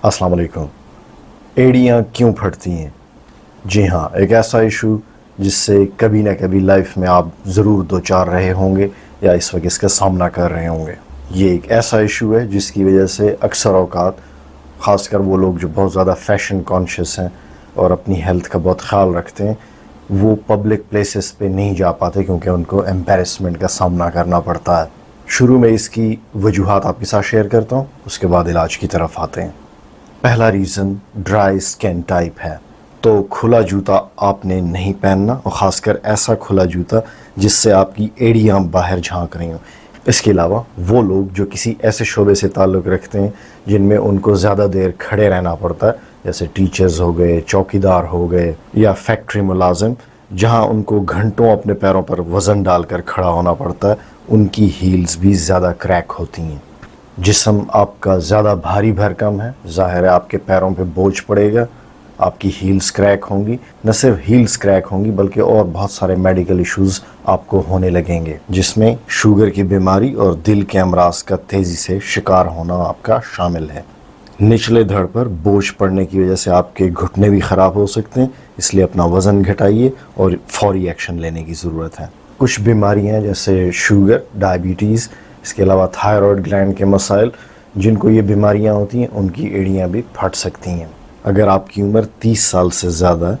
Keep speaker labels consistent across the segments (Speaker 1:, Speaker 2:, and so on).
Speaker 1: السلام علیکم۔ ایڑیاں کیوں پھٹتی ہیں؟ جی ہاں، ایک ایسا ایشو جس سے کبھی نہ کبھی لائف میں آپ ضرور دوچار رہے ہوں گے یا اس وقت اس کا سامنا کر رہے ہوں گے۔ یہ ایک ایسا ایشو ہے جس کی وجہ سے اکثر اوقات خاص کر وہ لوگ جو بہت زیادہ فیشن کانشیس ہیں اور اپنی ہیلتھ کا بہت خیال رکھتے ہیں، وہ پبلک پلیسز پہ نہیں جا پاتے کیونکہ ان کو ایمبیرسمنٹ کا سامنا کرنا پڑتا ہے۔ شروع میں اس کی وجوہات آپ کے ساتھ شیئر کرتا ہوں، اس کے بعد علاج کی طرف آتے ہیں۔ پہلا ریزن ڈرائی سکن ٹائپ ہے، تو کھلا جوتا آپ نے نہیں پہننا، اور خاص کر ایسا کھلا جوتا جس سے آپ کی ایڑیاں باہر جھانک رہی ہوں۔ اس کے علاوہ وہ لوگ جو کسی ایسے شعبے سے تعلق رکھتے ہیں جن میں ان کو زیادہ دیر کھڑے رہنا پڑتا ہے، جیسے ٹیچرز ہو گئے، چوکیدار ہو گئے، یا فیکٹری ملازم جہاں ان کو گھنٹوں اپنے پیروں پر وزن ڈال کر کھڑا ہونا پڑتا ہے، ان کی ہیلز بھی زیادہ کریک ہوتی ہیں۔ جسم آپ کا زیادہ بھاری بھرکم ہے، ظاہر ہے آپ کے پیروں پہ بوجھ پڑے گا، آپ کی ہیلز کریک ہوں گی۔ نہ صرف ہیلز کریک ہوں گی بلکہ اور بہت سارے میڈیکل ایشوز آپ کو ہونے لگیں گے، جس میں شوگر کی بیماری اور دل کے امراض کا تیزی سے شکار ہونا آپ کا شامل ہے۔ نچلے دھڑ پر بوجھ پڑنے کی وجہ سے آپ کے گھٹنے بھی خراب ہو سکتے ہیں، اس لیے اپنا وزن گھٹائیے اور فوری ایکشن لینے کی ضرورت ہے۔ کچھ بیماریاں جیسے شوگر، ڈائبٹیز، اس کے علاوہ تھائرائیڈ گلینڈ کے مسائل، جن کو یہ بیماریاں ہوتی ہیں ان کی ایڑیاں بھی پھٹ سکتی ہیں۔ اگر آپ کی عمر 30 سال سے زیادہ ہے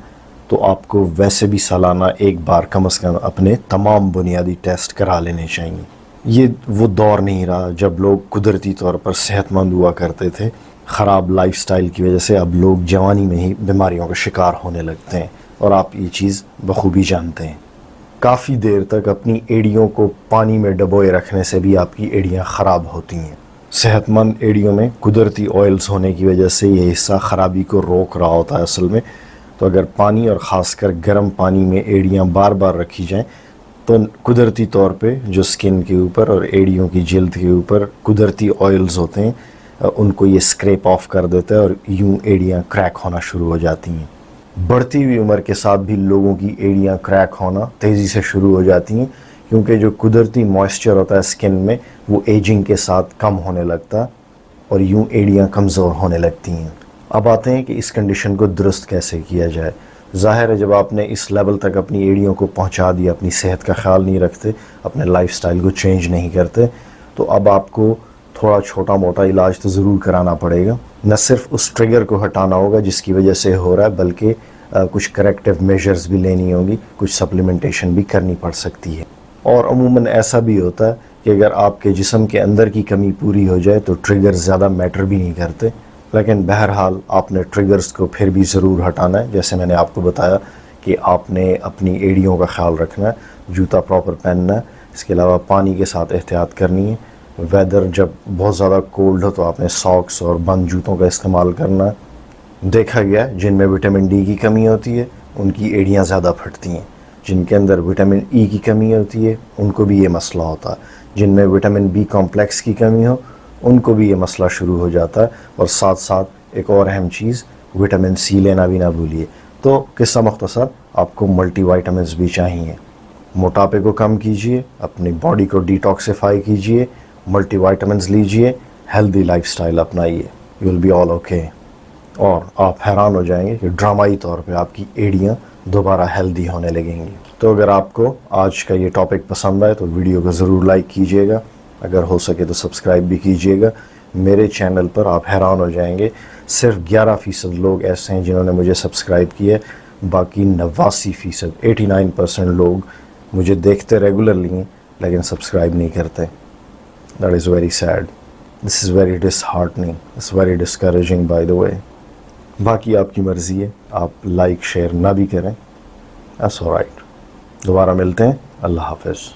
Speaker 1: تو آپ کو ویسے بھی سالانہ ایک بار کم از کم اپنے تمام بنیادی ٹیسٹ کرا لینے چاہیے۔ یہ وہ دور نہیں رہا جب لوگ قدرتی طور پر صحت مند ہوا کرتے تھے۔ خراب لائف سٹائل کی وجہ سے اب لوگ جوانی میں ہی بیماریوں کا شکار ہونے لگتے ہیں، اور آپ یہ چیز بخوبی جانتے ہیں۔ کافی دیر تک اپنی ایڑیوں کو پانی میں ڈبوئے رکھنے سے بھی آپ کی ایڑیاں خراب ہوتی ہیں۔ صحت مند ایڑیوں میں قدرتی آئلز ہونے کی وجہ سے یہ حصہ خرابی کو روک رہا ہوتا ہے اصل میں، تو اگر پانی اور خاص کر گرم پانی میں ایڑیاں بار بار رکھی جائیں تو قدرتی طور پہ جو سکن کے اوپر اور ایڑیوں کی جلد کے اوپر قدرتی آئلز ہوتے ہیں ان کو یہ اسکریپ آف کر دیتا ہے اور یوں ایڑیاں کریک ہونا شروع ہو جاتی ہیں۔ بڑھتی ہوئی عمر کے ساتھ بھی لوگوں کی ایڑیاں کریک ہونا تیزی سے شروع ہو جاتی ہیں، کیونکہ جو قدرتی موئسچر ہوتا ہے سکن میں وہ ایجنگ کے ساتھ کم ہونے لگتا ہے اور یوں ایڑیاں کمزور ہونے لگتی ہیں۔ اب آتے ہیں کہ اس کنڈیشن کو درست کیسے کیا جائے۔ ظاہر ہے جب آپ نے اس لیول تک اپنی ایڑیوں کو پہنچا دیا، اپنی صحت کا خیال نہیں رکھتے، اپنے لائف سٹائل کو چینج نہیں کرتے، تو اب آپ کو تھوڑا چھوٹا موٹا علاج تو ضرور کرانا پڑے گا۔ نہ صرف اس ٹریگر کو ہٹانا ہوگا جس کی وجہ سے ہو رہا ہے، بلکہ کچھ کریکٹیو میجرز بھی لینی ہوں گی، کچھ سپلیمنٹیشن بھی کرنی پڑ سکتی ہے۔ اور عموماً ایسا بھی ہوتا ہے کہ اگر آپ کے جسم کے اندر کی کمی پوری ہو جائے تو ٹریگر زیادہ میٹر بھی نہیں کرتے، لیکن بہرحال آپ نے ٹریگرز کو پھر بھی ضرور ہٹانا ہے۔ جیسے میں نے آپ کو بتایا کہ آپ نے اپنی ایڑیوں کا خیال رکھنا ہے، جوتا پراپر پہننا ہے، اس کے علاوہ پانی کے ساتھ احتیاط کرنی ہے۔ ویدر جب بہت زیادہ کولڈ ہو تو آپ نے ساکس اور بند جوتوں کا استعمال کرنا ہے۔ دیکھا گیا جن میں وٹامن ڈی کی کمی ہوتی ہے ان کی ایڑیاں زیادہ پھٹتی ہیں، جن کے اندر وٹامن ای کی کمی ہوتی ہے ان کو بھی یہ مسئلہ ہوتا ہے، جن میں وٹامن بی کمپلیکس کی کمی ہو ان کو بھی یہ مسئلہ شروع ہو جاتا ہے، اور ساتھ ساتھ ایک اور اہم چیز وٹامن سی لینا بھی نہ بھولیے۔ تو قصہ مختصر، آپ کو ملٹی وائٹامنز بھی چاہیے۔ موٹاپے کو کم کیجئے، اپنی باڈی کو ڈیٹاکسیفائی کیجئے، ملٹی وائٹامنز لیجئے، ہیلدی لائف سٹائل اپنائیے، you will be all okay. اور آپ حیران ہو جائیں گے کہ ڈرامائی طور پہ آپ کی ایڑیاں دوبارہ ہیلدی ہونے لگیں گی۔ تو اگر آپ کو آج کا یہ ٹاپک پسند آئے تو ویڈیو کو ضرور لائک کیجئے گا، اگر ہو سکے تو سبسکرائب بھی کیجئے گا۔ میرے چینل پر آپ حیران ہو جائیں گے، صرف 11% لوگ ایسے ہیں جنہوں نے مجھے سبسکرائب کیا ہے، باقی 89%، 89% لوگ مجھے دیکھتے ریگولرلی ہیں لیکن سبسکرائب نہیں کرتے۔ That is very sad. This is very disheartening. It's very discouraging by the way. باقی آپ کی مرضی ہے، آپ لائک شیئر نہ بھی کریں، that's all right. دوبارہ ملتے ہیں، اللہ حافظ۔